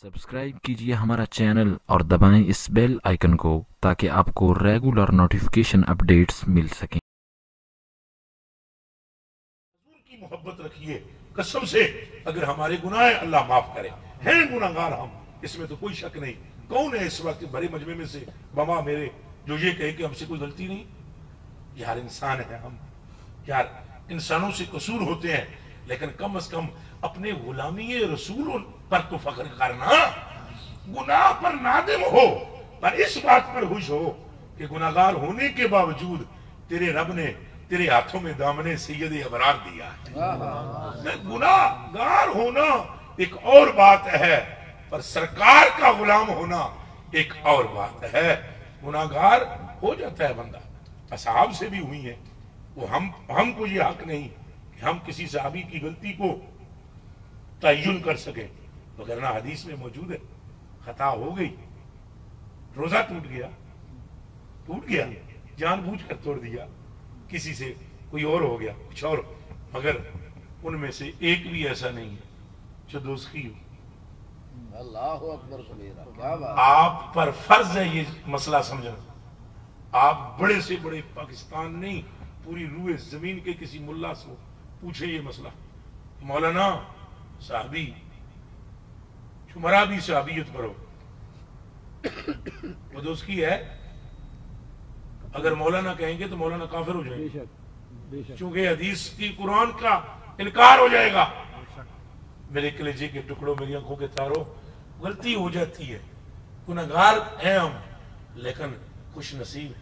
Subscribe कीजिए हमारा channel और दबाएं इस बेल आइकन को ताकि आपको रेगुलर नोटिफिकेशन अपडेट्स मिल सकें। की मोहब्बत रखिए कसम से, अगर हमारे गुनाह अल्लाह माफ करे, हैं गुनाहगार हम, इसमें तो कोई शक नहीं। कौन है इस वक्त भरे मजमे में से बाबा मेरे जो ये कहे कि हमसे कोई गलती नहीं? यार इंसान है हम, यार इंसानों से कसूर होते हैं, लेकिन कम से कम अपने गुलामी रसूल पर तो फख्र करना, गुनाह पर नादिम हो, पर इस बात पर खुश हो कि गुनाहगार होने के बावजूद तेरे रब ने तेरे हाथों में दामने सैयद अबरार दिया है। गुनाहगार होना एक और बात है, पर सरकार का गुलाम होना एक और बात है। गुनाहगार हो जाता है बंदा, असहाब से भी हुई है वो। हमको ये हक नहीं कि हम किसी सहाबी की गलती को तयन कर सके, वगरना हदीस में मौजूद है, खता हो गई, रोजा टूट गया, जानबूझकर तोड़ दिया, किसी से कोई और हो गया कुछ और, मगर उनमें से एक भी ऐसा नहीं है जो दोस्ती हो। अल्लाहु अकबर कबीरा, क्या बात। आप पर फर्ज है ये मसला समझना। आप बड़े से बड़े पाकिस्तान नहीं, पूरी रूए जमीन के किसी मुल्ला से पूछे ये मसला, मौलाना साहबी शुमरा भी साहबियत पर हो, वो दोस्ती है। अगर मौलाना कहेंगे तो मौलाना काफिर हो जाएंगे, क्योंकि हदीस की कुरान का इनकार हो जाएगा। मेरे कलेजे के टुकड़ों, मेरी आंखों के तारों, गलती हो जाती है, गुनहगार हैं हम, लेकिन खुश नसीब है।